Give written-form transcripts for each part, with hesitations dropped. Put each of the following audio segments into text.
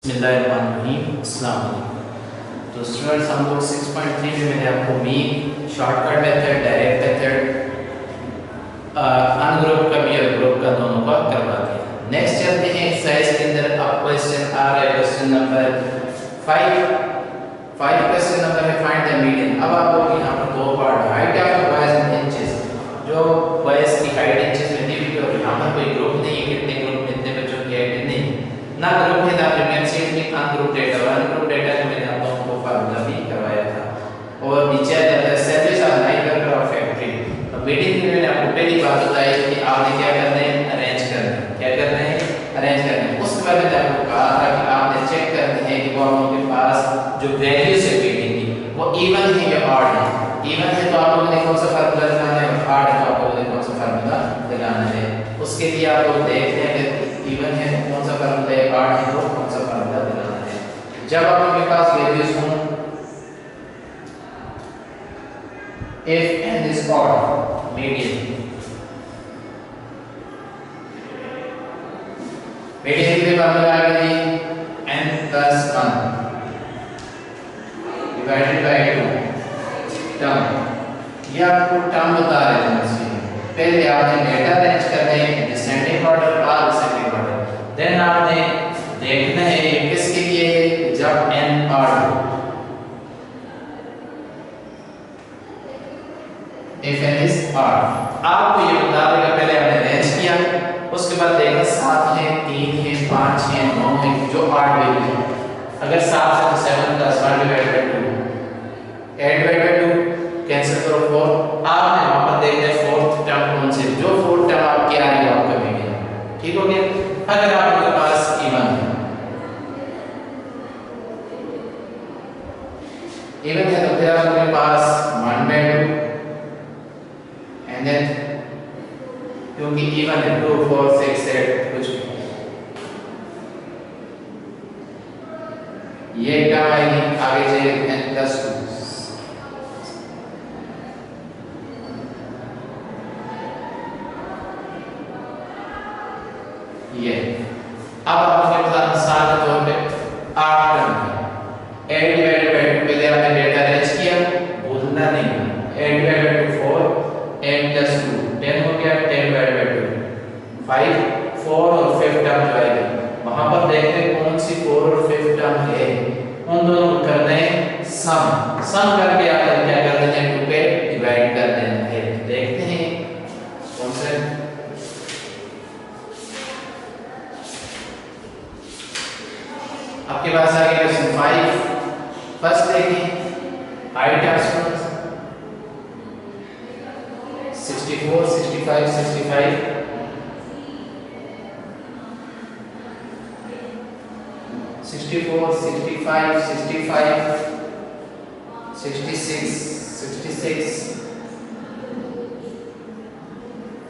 बिस्मिल्लाहिर्रहमानिर्रहीम। अस्सलाम वालेकुम। तो स्टूडेंट्स, हम लोग 6.3 में मैंने आपको mean, shortcut method, direct method, ungroup का भी और ग्रुप का दोनों का करवा दिया। नेक्स्ट चलते हैं एक्सरसाइज के अंदर। अब क्वेश्चन आ रहा है, क्वेश्चन नंबर 5 क्वेश्चन नंबर है फाइंड द मीडियन। अब आप लोग यहाँ पर दो part, height of boys in inches, जो बॉयज की हाइट इंचेस में दी हुई है, और यहाँ पर कोई ग्रुप नहीं है, कितने ग्रुप में कितने बच्चों की हाइट नहीं ना ग्रुप है ना फ्रीक्वेंसी में अनग्रुप डेटा। अनग्रुप डेटा जो मैंने आप लोगों को फार्मूला भी करवाया था। और नीचे आ जाता है service of neighbour of factory. तो मीटिंग में मैंने आपको पहली बात बताई कि आपने क्या करना है, अरेंज करना है। क्या करना है, अरेंज करना है। उसके बाद मैंने आपको कहा था कि आपने चेक करना है कि वो आप लोगों के पास जो वैल्यूज है मीटिंग की वो इवन है या ऑड है। इवन है तो आप लोगों ने कौन सा फार्मूला लगाना है, और ऑड है तो आप लोगों ने कौन सा फार्मूला लगाना है। उसके लिए आप लोग देखते हैं कि इवन है तो कौन सा फार्मूला है, ऑड है तो कौन सा फार्मूला लगाना है। जब आपके पास वैल्यूज हों, if n is odd, median के लिए फार्मूला आ गया n plus 1 divided by 2 term. ये आपको टर्म बता रहे हैं इसमें। पहले आपने डेटा अरेंज करना है डिसेंडिंग ऑर्डर और असेंडिंग ऑर्डर। देन आपने देखना है किसके लिए, जब n ऑड हो, if n is odd। आपको ये बता देगा, पहले आपने अरेंज किया, उसके बाद देखा 7 है, 3 है, 5 है, 9 है, जो ऑड वैल्यू है। अगर 7 है तो 7 plus 1 divided by 2, 8 divided by 2 cancel करो 4। आपने वहां पर देखना है फोर्थ टर्म कौन से, जो फोर्थ टर्म आपकी आ रही है आपका मीडियन। ठीक हो गया। अगर आपके पास इवन है तो फिर आपके पास 1/2 एंड देन क्योंकि इवन है 2 4 6 8 कुछ ये टर्म आएगी, आगे जाएगी n plus 2। ये अब आपके पास मिसाल के तौर पे 8 टर्म है। 8 divided by 2 पहले आपने डेटा अरेंज किया, भूलना नहीं। 8 divided by 2 4, 8 plus 2 10 हो गया, 10 divided by 2 5, 4 और 5 टर्म जो आएगी वहां पर देखते हैं कौन सी 4 और 5 टर्म है। उन दोनों को करना है सम करके आप क्या कर देते हैं, 2 पे डिवाइड कर देते हैं। देखते हैं कौन से। आपके पास आ गया क्वेश्चन 5। फर्स्ट देखिए हाइट ऑफ स्टूडेंट्स 64 65 65 64 65 65 66 66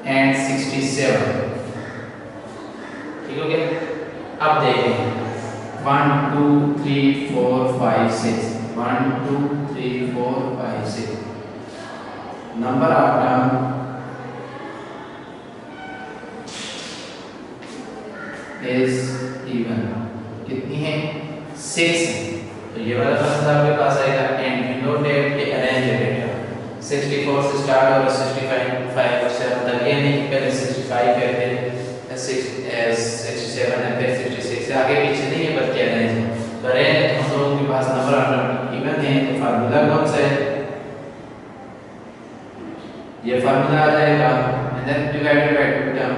एंड 67। ठीक हो गया। अब देखें 1 2 3 4 5 6 1 2 3 4 5 6 number of term is even. कितनी है, 6 है। तो ये वाला फंक्शन आपके पास आएगा एंड नोट के अरेंज डेटा 64 से स्टार्ट और 65 5 से तक, ये नहीं पहले 65 है फिर 67 है फिर 66 से आगे पीछे नहीं है, बल्कि अरेंज है। तो अरेंज हम लोगों के पास नंबर ऑफ टर्म इवन है, तो फार्मूला कौन सा है, ये फार्मूला आ जाएगा and then divided by 2 term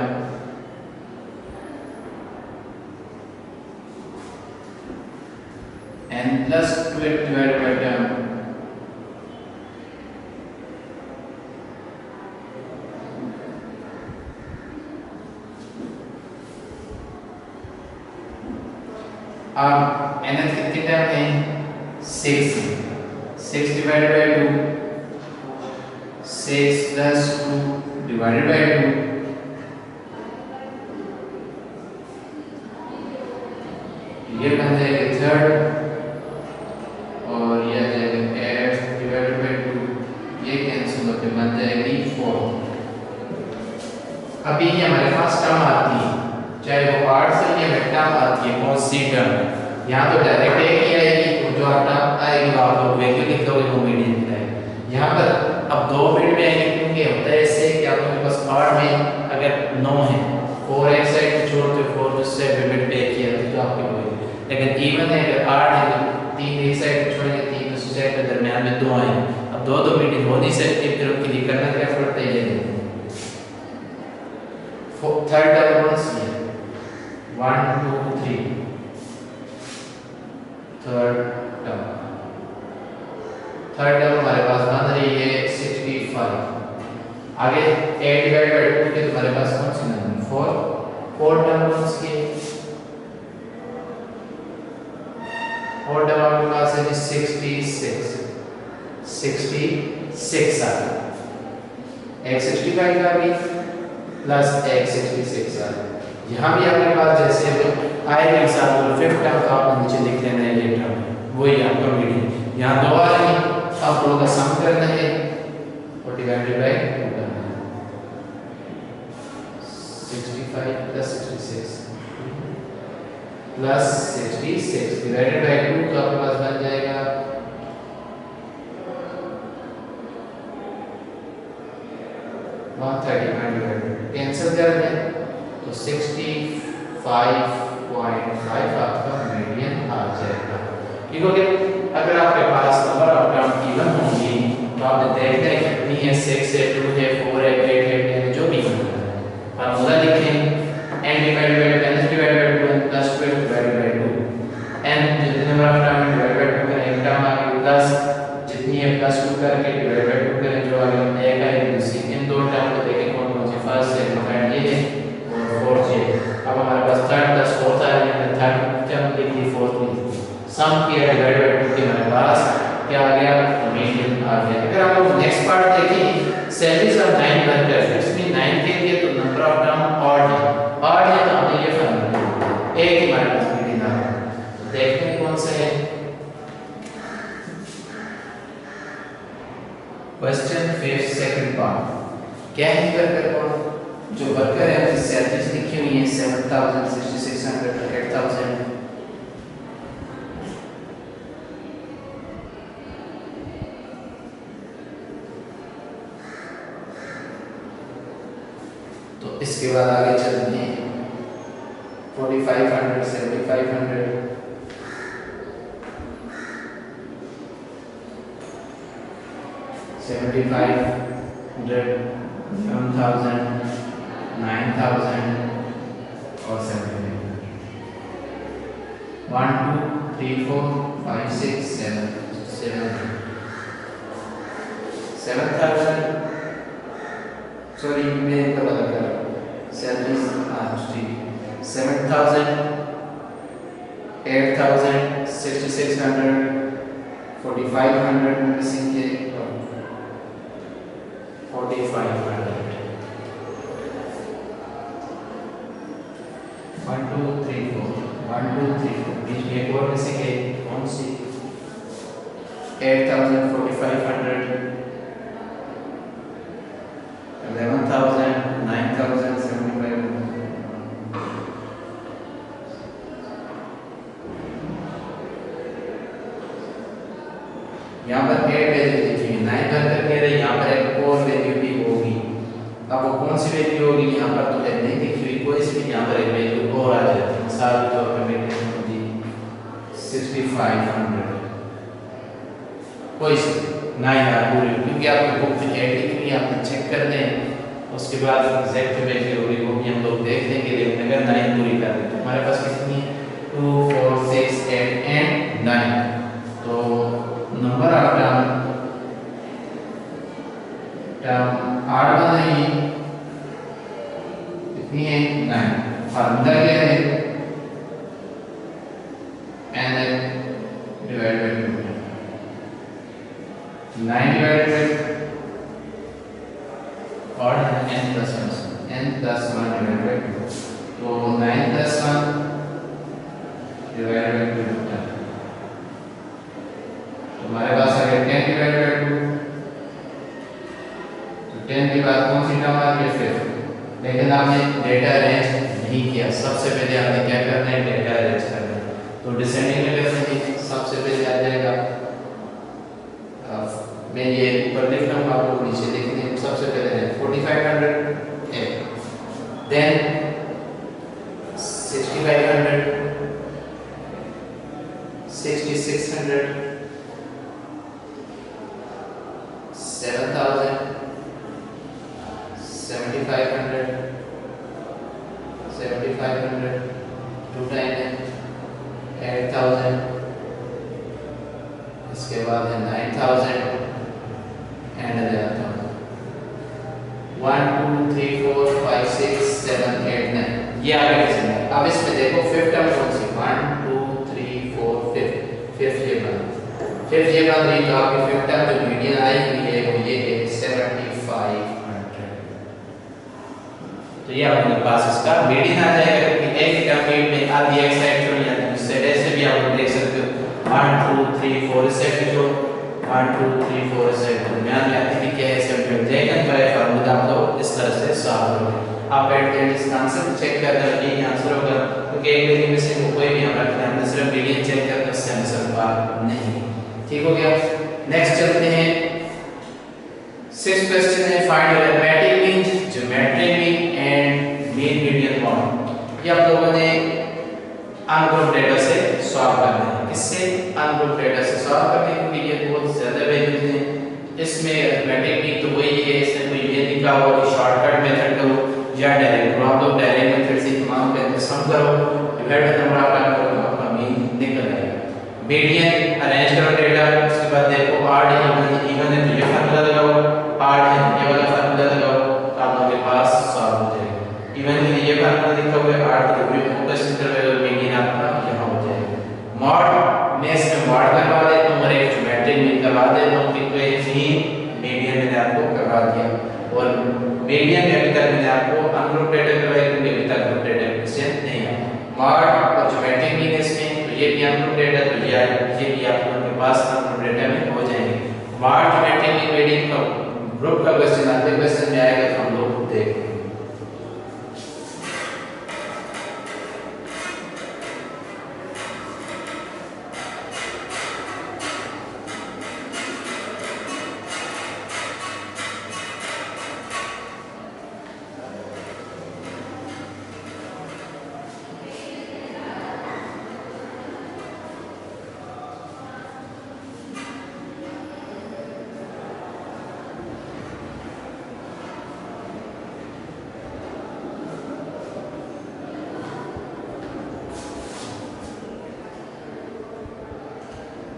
and plus 2 divided by term अब n कितनी टर्म है, 6 divided by 2 6 plus 2 divided by 2 ये बन जाएगा थर्ड, और ये आ जाएगा 8 divided by 2, ये कैंसिल होकर बन जाएगी 4। अभी ये हमारे पास टर्म आती है, चाहे वो पार्ट से या टर्म आती है, कौन सी टर्म, यहाँ तो डायरेक्ट एक ही आएगी, तो जो आपका आएगी वो आप लोग वैल्यू लिख दोगे वो मीडियन दिखाएगी। यहाँ पर अब 2 बिट में आएंगे, क्योंकि होता है इससे कि आप लोगों के पास ऑड में अगर 9 है, 4 एक साइड पे छोड़ते हो 4 दूसरे साइड बिट पे किया तो आपके होगी, लेकिन इवन है अगर 8 है तो 3 एक साइड पे छोड़ेंगे, 3 दूसरी साइड पे, दरमियान में 2 आए। अब 2 मीडियन हो नहीं सकती, फिर उनके लिए करना क्या पड़ता है, ये थर्ड टर्म कौन सी है, 1 2 3 थर्ड टर्म हमारे पास बन रही है 65। आगे 8 डिवाइड बाय 2 के तुम्हारे पास कौन सी नंबर 4, 4 टर्म कौन सी है, 4 टर्म आपके पास है 66 66 आ गया, एक 65 का भी प्लस एक 66 आ गया। यहाँ भी आपके पास जैसे आएगा हिसाब तो फिफ्थ टर्म का आप नीचे लिख लेना है, ये टर्म वही आपका मीडियन। यहाँ 2 आ रही है, आप लोगों का सम करना है और डिवाइडेड बाय 2 करना है, 65 प्लस 66 प्लस 66 डिवाइडेड बाय 2 तो आपके पास बन जाएगा 135 कैंसिल कर दें तो 65.5 आपका मीडियन आ जाएगा। ठीक हो गया। अगर आपके पास नंबर ऑफ टर्म इवन होंगी तो आप देखते हैं कितनी है, 6 है, 2 है, 4 है, 8 है, जो भी फार्मूला लिखें n divided by n divided by 2 plus 12 divided by 2 n जितने number of term divide by 2 करें, एक टर्म आ गई प्लस जितनी है प्लस 2 करके डिवाइड बाय 2 करें, जो आ गया एक आएगी दूसरी, इन दो टर्म को देखें कौन कौन से, फर्स्ट सेकंड ये है और फोर्थ है। अब हमारे पास थर्ड प्लस फोर्थ आ गया, थर्ड टर्म लिख दी, फोर्थ लिख दी, सम किया डिवाइड बाय 2 के हमारे पास क्या आ गया, मीडियन आ गया। अगर आप लोग नेक्स्ट पार्ट देखें, सैलरीज ऑफ 9 वर्कर्स, इसमें 9 के लिए तो नंबर ऑफ टर्म ऑड है तो हमने ये फार्मूला एक ही हमारे पास मीडियन आ गया। देखते हैं कौन सा है क्वेश्चन 5 सेकंड पार्ट। क्या है वर्कर कौन, जो वर्कर है उसकी सैलरीज लिखी हुई है 7000 6600 8000। तो इसके बाद आगे चलते हैं 4500 7500 7500 1000 9000 और 700। 1 2 3 4 5 6 7 7000 सॉरी मैं पता लगा सैलरीज 7000 8000 6600 4500 मिसिंग है 4500 1 2 3 4 1 2 3 4 बीच में एक और मिसिंग है, कौन सी 8000 4500 11,000 9,000 75। यहाँ पर 8 वैल्यू देखिए 9 वर्कर कह रहे, यहाँ पर एक और वैल्यू भी होगी। अब वो कौन सी वैल्यू होगी, यहाँ पर तो नहीं दिखी हुई, कोई सी भी यहाँ पर एक वैल्यू और आ जाती है। मिसाल के तौर पर मैंने होगी 6500 कोई सी 9 पूरी, क्योंकि आपकी बुक में 8 लिखी हुई, आपने चेक कर दें उसके बाद एग्जैक्ट वैल्यू होगी वो भी हम लोग देख लेंगे। लेकिन अगर 9 पूरी कर दें तो हमारे पास कितनी है 2 4 6 8 एंड 9, तो नंबर ऑफ टर्म 8 बन रही है, कितनी है 9। फार्मूला क्या है n divide by 2, 9 divide by और n प्लस 1 डिवाइड बाय 2, तो 9 प्लस 1 डिवाइड बाय 2 तो हमारे पास आ गया 10 डिवाइड बाय 2, तो 10 के बाद कौन सी टर्म आ गई 5। लेकिन आपने डेटा अरेंज नहीं किया, सबसे पहले आपने क्या करना है डेटा अरेंज करना है। तो डिसेंडिंग में करते हैं, सबसे पहले आ जाएगा, मैं ये ऊपर लिख रहा हूँ, आप लोग नीचे लिख दें। सबसे पहले 4500 है, देन 6500, 6600, 7000, 7500, 7500, 2 टाइम 8000, इसके बाद है 9000 एंड 11000। 1 2 3 4 5 6 7 8 9, ये आगे किसमें है। अब इसमें देखो फिफ्थ टर्म कौन सी, 1 2 3 4 फिफ्थ ये बना, फिफ्थ ये बन रही, तो आपकी फिफ्थ टर्म जो मीडियन आई हुई है वो ये है 7500। तो ये आपके पास इसका मीडियन आ जाएगा, क्योंकि एक टर्म में आधी एक साइड छोड़ जाती है, इस साइड से भी आप देख सकते हो 1 2 3 4 इस साइड की जो 1 2 3 4 इस साइड दरमियान में आती है, क्या है 75। लेकिन पर फार्मूला आप लोग इस तरह से सॉल्व करोगे। आप एट द एंड इसका आंसर चेक कर लें, यही आंसर होगा, क्योंकि एक वेरिएबल में से कोई भी हम रखते हैं, हमने सिर्फ मीडियन चेक करना है, उससे आंसर बात नहीं। ठीक हो गया। नेक्स्ट चलते हैं, 6th क्वेश्चन है, find arithmetic mean, geometric mean and mean median mode. ये आप लोगों ने अनग्रुप डेटा से सॉल्व करना है। इससे अनग्रुप डेटा से सॉल्व करने के लिए बहुत ज्यादा वैल्यूज हैं। इसमें अरिथमेटिक मीन तो वही है, इसमें कोई ये लिखा हुआ कि शॉर्टकट मेथड करो या डायरेक्ट करो, आप लोग डायरेक्ट मेथड से तमाम का सम करो, divide by number of time करो, आपका मीन निकल आएगा। मीडियन अरेंज करो डेटा, उसके बाद देखो ऑड इवन है तो ये फार्मूला लगाओ, ऑड है ये वाला फार्मूला लगाओ, तो आप लोगों के पास सॉल्व हो जाएगा। इवन के लिए ये फार्मूला लिखा हुआ है, ऑड के लिए फोकस इंटरवल मीडियन आपका यहां हो जाएगा। मॉड मैं इसमें मॉड करवा देता हूं और एक ज्योमेट्रिक मीन करवा देता हूं, कि मीडियन मैंने आपको करवा दिया। और मीडियन में अभी तक मैंने आपको अनग्रुप डेटा करवाया, क्योंकि अभी तक ग्रुप डेटा क्वेश्चन नहीं है। मॉड और ज्योमेट्रिक मीन इसमें, तो ये भी अनग्रुप डेटा, तो ये भी आप लोगों के पास अनग्रुप डेटा में हो जाएंगे। मॉड ज्योमेट्रिक मीन मीडियन का ग्रुप का क्वेश्चन अगले क्वेश्चन में आएगा, तो हम लोग देखेंगे।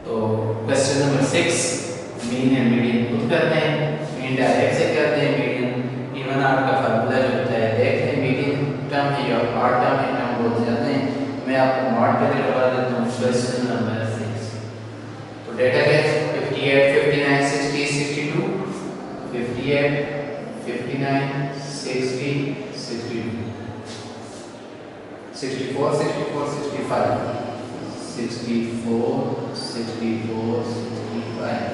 तो question number 6, mean and median खुद करते हैं, मीन डायरेक्ट से करते हैं, मीडियन इवन आउट का फार्मूला जो होता है देखते हैं। मीडियन टर्म है या ऑड टर्म है, टर्म बोल जाते हैं। मैं आपको मॉड करके करवा देता हूँ। क्वेश्चन नंबर 6, तो डेटा क्या है, 58 59 60 62, 58 59 60 62, 64 64 65, 64 64 65,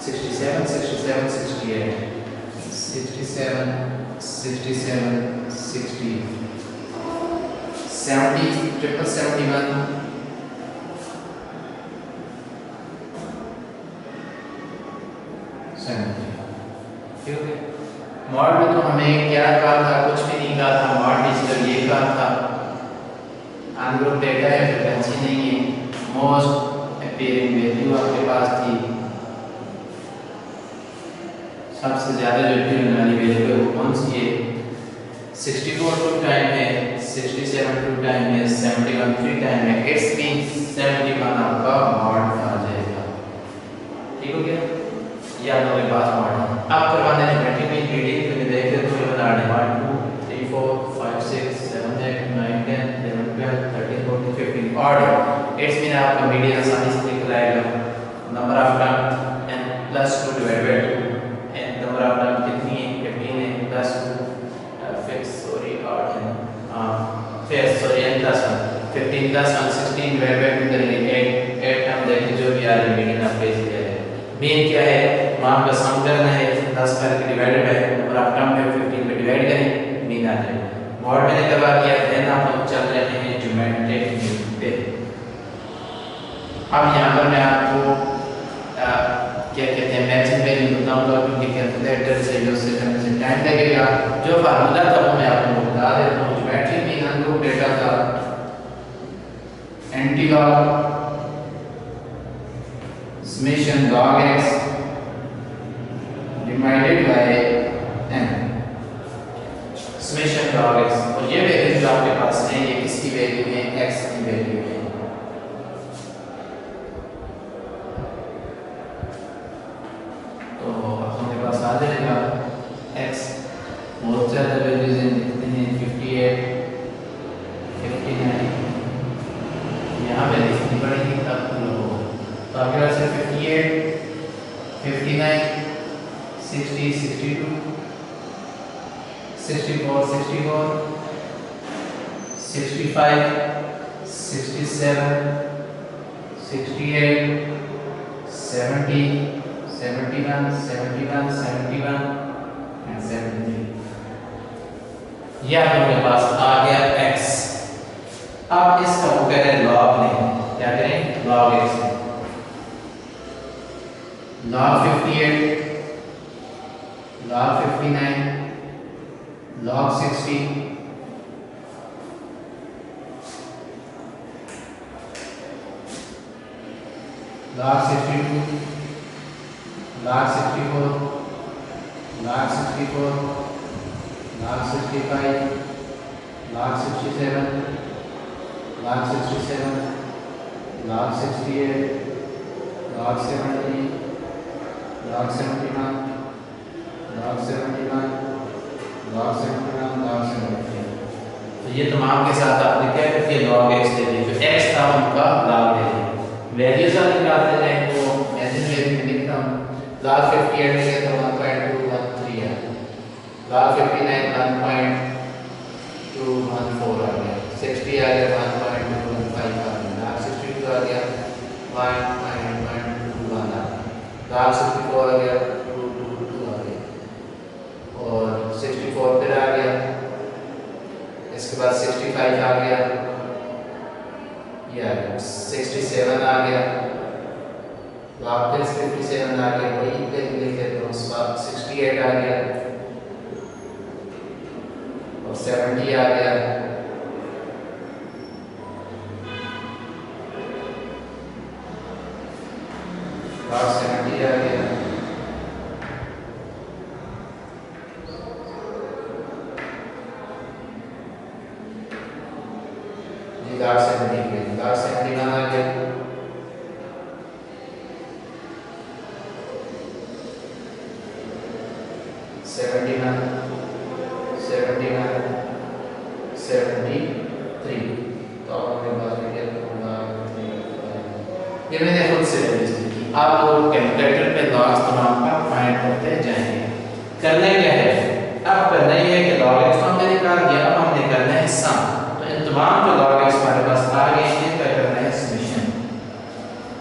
67 67 68, 67 67 60, 70 71 70। ठीक है। मॉड में तो हमें क्या कहा था, कुछ भी नहीं कहा था। मॉड में सिर्फ ये कहा था अनग्रुप डेटा है, फ्रीक्वेंसी नहीं है, मोस्ट अपीयरिंग वैल्यू आपके पास थी, सबसे ज्यादा जो अपीयर होने वाली वैल्यू है वो कौन सी है, 64 टू टाइम है, 67 टू टाइम है, 71 3 टाइम है, इट्स मीन 71 आपका मॉड आ जाएगा। ठीक हो गया, ये आप लोगों के पास मॉड है। अब करवाने हैं ज्योमेट्रिक मीन मीडियन, तो देखते हैं तो बता रहे 1 2 3 4 5 6 7 8 9 10 11 12 13 14 15 ऑड। इट्स मीन आपका मीडियन आसानी से निकल आएगा। Number of term n plus 2 divide by 2, n number of term कितनी है, 15 है, प्लस 2 फिर सॉरी ऑड है, फिर sorry n plus 1, 15 plus 1 16 divide by 2 करेंगे 8 टर्म देखिए जो भी आ रही है मीडियन आप ले लीजिए। मीन क्या है, वहां पर सम करना है, 10 करके divided by number of term है 15 पे डिवाइड करें, मीन आ जाएगा। मॉड मैंने करवा दिया। देन आप लोग चल रहे हैं ज्योमेट्रिक मीन पे। अब यहाँ पर मैं आपको क्या कहते हैं मैक्सिमम वैल्यू बताऊंगा, क्योंकि कैलकुलेटर से यूज से करने से टाइम लगेगा। जो फार्मूला था वो मैं आपको बता देता हूँ। ज्योमेट्रिक मीन अनग्रुप डेटा का antilog summation log x divided by n summation log x। और ये वैल्यू जो आपके पास है ये किसकी वैल्यू है? x की वैल्यू है। तो आपके पास आ जाएगा x बहुत ज़्यादा वैल्यूज हैं, लिखते हैं 58 59 यहाँ पे लिखनी पड़ेगी तब लोग। तो आपके पास 58 59 60 62 64 64 65 67 68 70 71 71 71 एंड 73। यह आपके पास आ गया x। अब इसका वो कह रहे हैं लॉग लें। क्या करें? Log x log 58 log 59 log 60 log 62 log 64 log 64 log 65 log 67 log 67 log 68 log 70 log 71 log 71 log 71 log 73। तो ये तमाम के साथ आपने क्या करके log x ले लिया। जो x था उनका log ले लिया। वैल्यूज आप निकालते जाएं तो ऐसे वैल्यू में लिखता हूँ। log 58 लेंगे तो 1.213 है। log 59 1.214 आ गया। 60 आ गया 1.215 आ गया। log 62 आ गया 1.121 आ गया। log 64 आ गया 222 आ गया। और 64 फिर आ गया। इसके बाद 65 आ गया, ये आ गया 67 आ गया। वापस 57 आ गया, वही पे लिखे तो उसके बाद 68 आ गया और 70 आ गया। log 70 आ गया। log 70 log 71 आ गया। ये मैंने खुद से लिखी। आप लोग कैलकुलेटर पे लॉग्स तमाम का फाइंड करते जाएंगे। करना क्या है? अब करना ही है कि log x तो हमने निकाल दिया, अब हमने करना है सम। तो इन तमाम जो log x हमारे पास आ गए हैं क्या करना है? समेशन।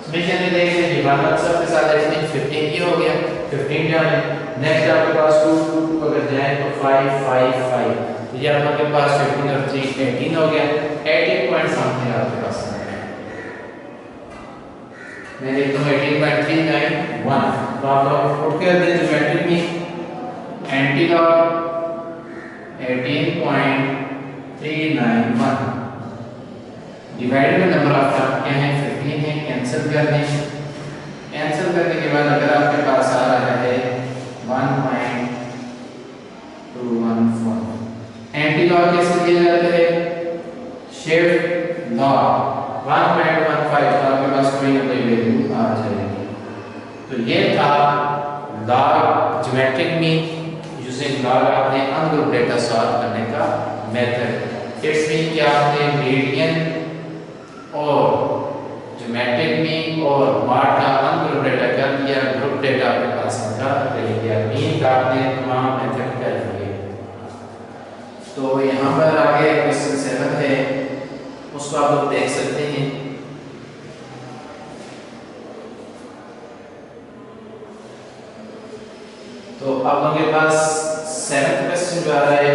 समेशन में देख लीजिए वन सब के साथ इसमें 15 ये हो गया 15 जाने। नेक्स्ट आपके पास 2 2 2 अगर जाए तो 5 5 5। तो ये आपके पास 15 और 3 18 हो गया। 18 पॉइंट समथिंग आपके पास आ गया। मैं लिखता हूँ 18.391। तो आप लोग पुट कर दें ज्योमेट्री में antilog 18.391 divided by number of term क्या है? 15 है। कैंसिल कर दें। कैंसिल करने के बाद अगर आपके पास आ रहा है 1.214। एंटीलॉग कैसे दिया जाता है? शिफ्ट लॉग 1.15 तो आपके पास कोई ना कोई वैल्यू आ जाएगी। तो ये था log geometric mean using log. आपने अनग्रुप डेटा सॉल्व करने का मेथड। इट्स मीन कि आपने मीडियन और ज्योमेट्रिक मीन और मॉड का अनग्रुप डेटा कर दिया, ग्रुप डेटा आपके पास का ले लिया, मीन का आपने तमाम मेथड कर लिए। तो यहाँ पर आगे क्वेश्चन 7 है, उसको आप लोग देख सकते हैं। तो आप लोगों के पास 7th क्वेश्चन जो आ रहा है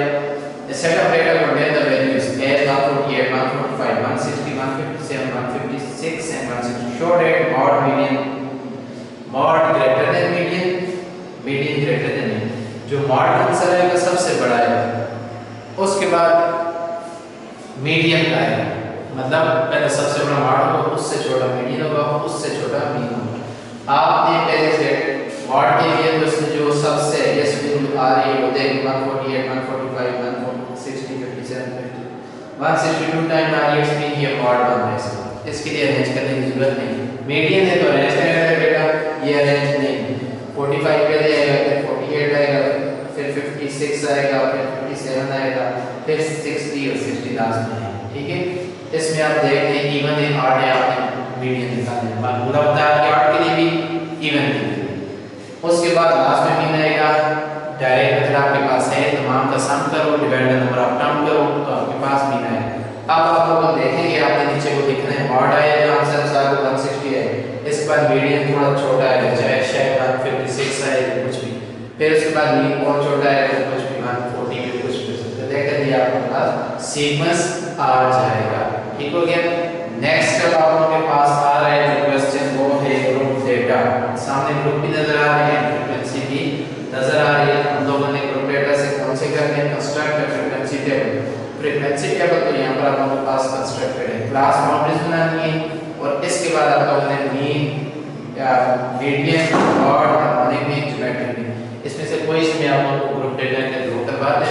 A set of data contain the values as 148, 145, 160, 157, 156 and 160. Show that mod greater than median greater than mean. जो mod आंसर आएगा सबसे बड़ा है, उसके बाद मीडियन का आएगा, मतलब पहले सबसे बड़ा mod होगा, उससे छोटा मीडियन होगा, उससे छोटा मीन होगा। आपने पहले से mod के लिए तो इसमें जो सबसे यस बिंदु आ रही है वो देखें 148, 145, 160, 57, 162 टाइम आ रही है, इसमें ये mod बन रहा है। इसके लिए अरेंज करने की जरूरत नहीं, मीडियन है तो अरेंज करेगा बेटा, ये अरेंज नहीं, 45 पे आएगा, फिर 48 आएगा, फिर 56 आएगा, फिर 57 आएगा, फिर 60 और 60 लास्ट में है। ठीक है, इसमें आप देख लें इवन है ऑड है, आपने मीडियन निकालना है, बात पूरा बता कि ऑड के लिए भी इवन के लिए। उसके बाद लास्ट में मीन आएगा, डायरेक्ट अगर आपके पास है तमाम का सम करो, divide by number of term करो तो आपके पास मीन आएगा। अब आप लोग देखेंगे, आपने नीचे को लिखना है ऑड आया जो आंसर सारा 160 है, इसके बाद मीडियन थोड़ा छोटा है, चाहे शायद 156 आए कुछ भी, फिर उसके बाद मीन और छोटा है तो कुछ भी 140 भी कुछ भी, तो देखकर ये आपके पास सीक्वेंस आ जाएगा। ठीक हो गया। नेक्स्ट अब आप लोगों के पास आ रहा है जो क्वेश्चन, वो है ग्रुप डेटा। सामने ग्रुप भी नजर आ रहे हैं, फ्रीक्वेंसी भी नजर आ रही है। हम लोगों ने ग्रुप डेटा से कौन से करने हैं, construct frequency table. Frequency table तो यहाँ पर आप लोगों के पास कंस्ट्रक्टेड है, क्लास बाउंड्रीज बनानी है और इसके बाद आप लोगों ने मीन या मीडियन और हार्मोनिक मीन, ज्योमेट्रिक मीन, इसमें से कोई इसमें आप लोगों को ग्रुप डेटा के ड्रॉ करवा दे,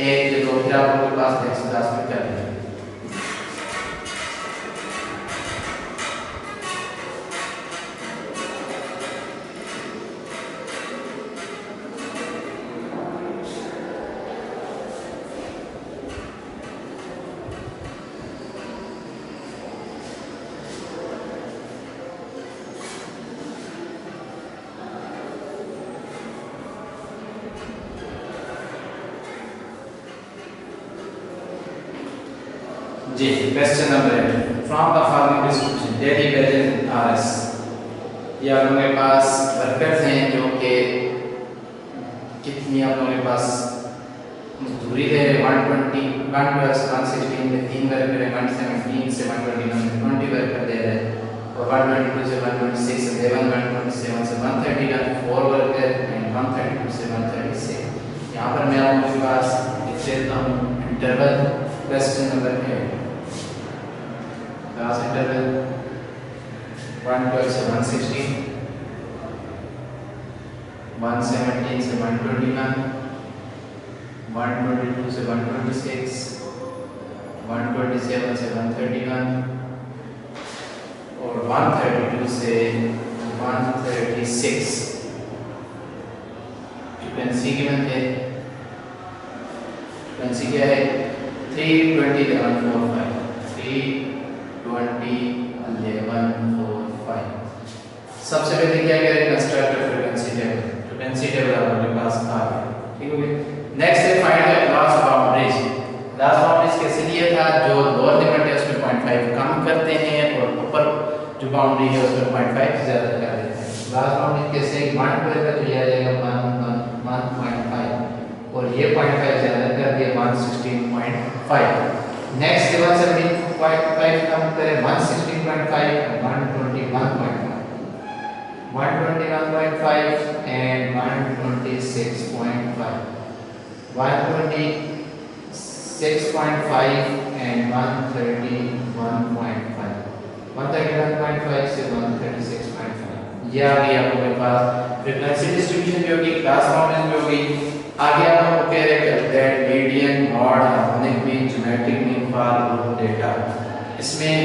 एक जो दो फिर आप लोगों के पास नेक्स्ट क्लास में कर लेंगे। जी, question number 8 from the following description daily wages RS. ये आप लोगों के पास वर्कर्स हैं जो कि कितनी आप लोगों के पास मजदूरी दे रहे, 120, 112 से 116 में 3 वर्कर है, 117 से 121 में 20 वर्कर दे रहे हैं, और 122 से 126 से 11, 127 से 131 4 वर्कर एंड 132 से 136। यहाँ पर मैं आप लोगों के पास लिख देता हूँ interval question number 8, class interval 112 से 116, 117 से 121, 122 से 126, 127 से 131 और 132 से 136। फ्रीक्वेंसी गिवन है, फ्रीक्वेंसी क्या है 320 1145, 320 1145। सबसे पहले क्या करें, construct frequency table. Frequency table आपके पास आ गया, ठीक हो गया। नेक्स्ट है find the class boundaries. Class boundaries कैसे लिया था, जो लोअर लिमिट है उसमें 0.5 कम करते हैं और ऊपर जो बाउंड्री है उसमें 0.5 ज्यादा कर देते हैं। क्लास बाउंड्री कैसे 1 पर तो ये आ जाएगा 1.5 और ये 0.5 ज्यादा कर दिया 116.5। नेक्स्ट लेवल से भी 0.5 कम करें 116.5 और 121.5, 121.5 and 126.5, 126.5 and 131.5, 131.5 से 136.5। ये आ गई आप लोगों के पास फ्रीक्वेंसी डिस्ट्रीब्यूशन जो होगी, क्लास बाउंड्रीज में होगी। आगे आप लोगों को कह रहे हैं that median mode harmonic mean geometric mean for group data. इसमें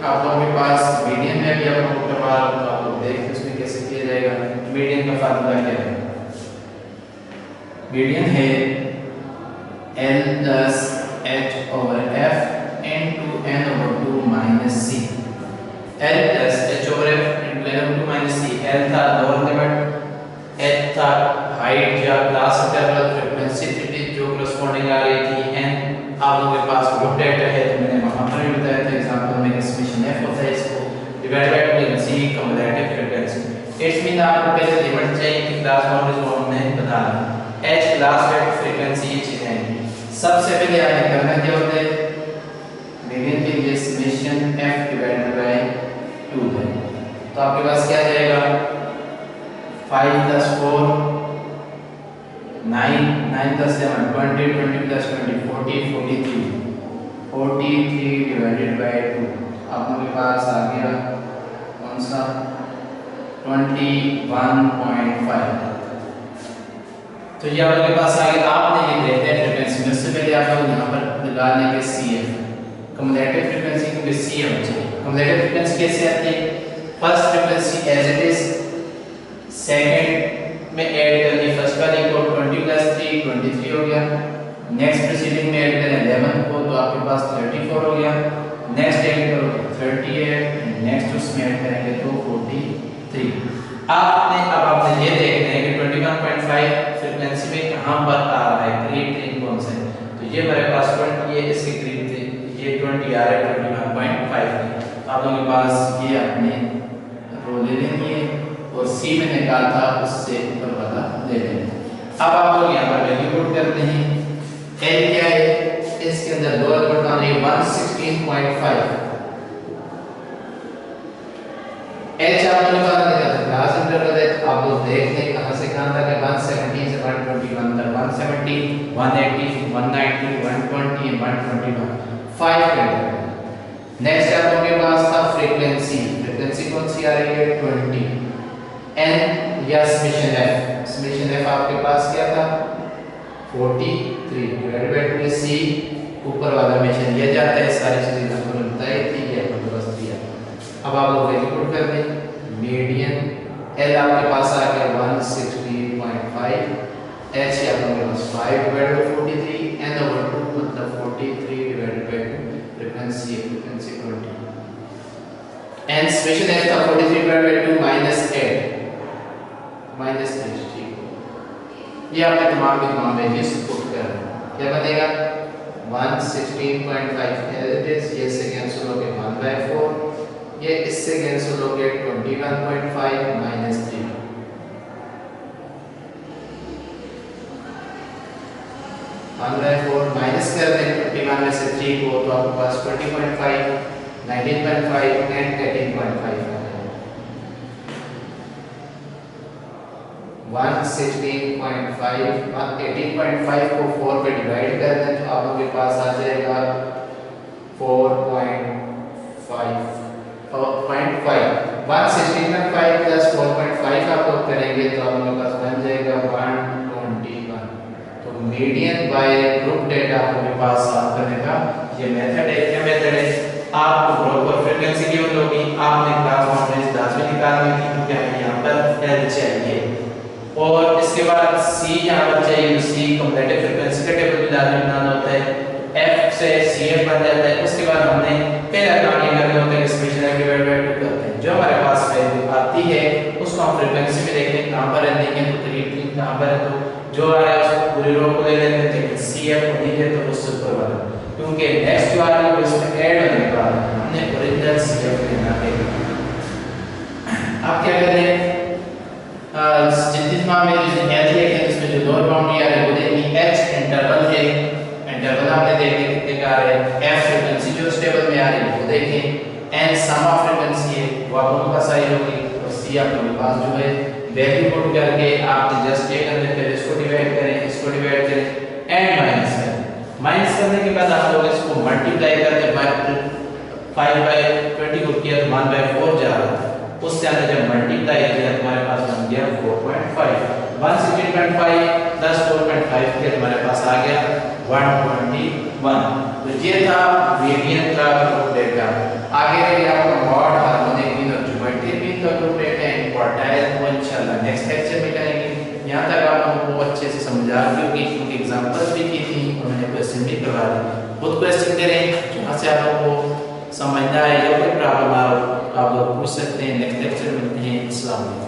आप लोगों के पास मीडियन में भी आप लोगों के पास आप लोग देखें उसमें कैसे किया जाएगा। मीडियन का फार्मूला क्या है, मीडियन है L plus H over F into N over 2 minus C। L plus H over F into N over 2 minus C। L था लोअर लिमिट, H था हाइट या क्लास इंटरवल, फ्रीक्वेंसी थीटा जो corresponding आ रही थी, N आप लोगों के पास group data है तो मैंने वहां पर भी बताया था एग्जांपल में समेशन F होता है, इसको divide by frequency cumulative frequency. It's mean आपको पहले लिमिट चाहिए कि क्लास बाउंड्रीज को हमने बताना, H क्लास वेक्टर फ्रीक्वेंसी ये चीज है, सबसे पहले आपने करना क्या होता है, मीडियन के लिए समेशन f डिवाइडेड बाय 2 है। तो आपके पास क्या जाएगा, 5 + 4 9 9 + 7 20 20 + 20 40 43 डिवाइडेड बाय 2। आप लोगों के पास आ गया कौन सा 21.5। तो ये आप लोगों के पास आ गया। आपने ये देखते हैं फ्रीक्वेंसी में से पहले आप लोग यहाँ पर लगा लेंगे CF कम्युलेटिव फ्रीक्वेंसी, क्योंकि CF चाहिए। कम्युलेटिव फ्रीक्वेंसी कैसे आती है, first frequency as it is, second में ऐड करनी फर्स्ट वाली को 20 + 3 23 हो गया, नेक्स्ट प्रीसीडिंग में ऐड करें 11 को तो आपके पास 34 हो गया, नेक्स्ट ऐड करो 38, नेक्स्ट उसमें ऐड करेंगे तो 43। अब आपने ये देखना है कि 21.5 फ्रीक्वेंसी में कहां पर आ रहा है, करीब कौन से, तो ये मेरे पास 20 है, इसके करीब थे, ये 20 आ रहा है 21.5। आप लोगों के पास ये आपने रो ले लेनी है और C में निकाला था उससे ऊपर वाला ले लेना। अब आप लोग यहाँ पर वैल्यू पुट करते हैं, L क्या है, इसके अंदर दो नंबर का है 116.5। H आप लोगों का क्लास इंटरवल है, आप लोग देख लें कहां से कहां तक है, 170 से 121 तक, 170 180 190 120 121 5 तक। नेक्स्ट आप लोगों के पास था फ्रीक्वेंसी, फ्रीक्वेंसी कौन सी आ रही है 20। n या समेशन f आपके पास क्या था 43 डिवाइडेड बाय 2 c, ऊपर वाला हमेशा लिया जाता है, सारी चीजें आपको बताई थी, ये आपको बस दिया। अब आप लोग वैल्यू पुट कर दें, मीडियन L आपके पास आ गया 160.5, H आप लोगों के पास 5 डिवाइडेड बाय 43, n/2 मतलब 43 divided by 2, frequency 20, n summation f था 43 डिवाइडेड बाय 2 -8 ठीक। ये आपने तमाम वैल्यूज पुट कर, क्या बनेगा 116.5 एज इट इज, ये से कैंसिल हो गया 1/4, ये इससे कैंसिल हो गया 21.5 -3, माइनस कर दें 21 में से 3 को तो आपके पास 20.5 19.5 एंड 18.5 116.5 18.5 को 4 पे डिवाइड कर दें तो आप लोगों के पास आ जाएगा 4.5 116.5 प्लस 4.5 आप लोग करेंगे तो आप लोगों के पास बन जाएगा 121। तो मीडियन बाय ग्रुप डेटा आप लोगों के पास सॉल्व करने का ये मेथड है। क्या मेथड है, आपको प्रॉपर फ्रीक्वेंसी गिवन होगी, आपने क्लास बाउंड्रीज लाजमी निकालनी थी क्योंकि हमें यहाँ पर L चाहिए, और इसके बाद C यहाँ पर चाहिए, तो C कम्युलेटिव फ्रीक्वेंसी का टेबल भी लाजमी बनाना होता है, F से CF बन जाता है। उसके बाद हमने पहला काम ये करना होता है कि समेशन f डिवाइडेड बाय 2 करते हैं, जो हमारे पास वैल्यू आती है उसको हम फ्रीक्वेंसी में देखते हैं कहां पर है, देखें तो करीब कहां पर है, तो जो आ रहा है उसको पूरी रो को ले लेते हैं, लेकिन CF को नहीं है तो उससे ऊपर वाला, क्योंकि नेक्स्ट जो आ रही है उसमें ऐड होने के बाद हमने ओरिजिनल CF लेना है। अब क्या करें, जितनी तमाम वैल्यूज हैं दिए हैं उसमें जो लोअर बाउंड्री आ रही है वो देखिए H इंटरवल है, इंटरवल आपने देखने कितने का आ रहा है, F फ्रीक्वेंसी जो स्टेबल में आ रही है वो देखें, n सम ऑफ फ्रीक्वेंसी है वो आप लोगों का सही होगी, और C आप लोगों के पास जो है वैल्यू पुट करके आपने जस्ट ये करने पहले इसको डिवाइड करें, इसको डिवाइड करें एंड माइनस करें। माइनस करने के बाद आप लोग इसको मल्टीप्लाई करके 5/20 को किया तो 1/4 जा रहा है, उससे हमने जब मल्टीप्लाई किया तो हमारे पास बन गया 4.5, 116.5 प्लस 4.5 किया तो हमारे पास आ गया 121। तो ये था मीडियन का ग्रुप डेटा। आगे रह गया आपका मॉड हार्मोनिक मीन और ज्योमेट्रिक मीन का ग्रुप डेटा एंड क्वार्टाइल, वो इंशाल्लाह नेक्स्ट लेक्चर में करेंगे। यहाँ तक आप लोगों को अच्छे से समझ आ गई होगी, क्योंकि एग्जांपल्स भी की थी और मैंने क्वेश्चन भी करवा दिए। खुद क्वेश्चन करें जहाँ से आप लोगों को समझना है या कोई प्रॉब्लम आ आप लोग पूछ सकते हैं। नेक्स्ट लेक्चर में मिलते हैं। अस्सलाम वालेकुम।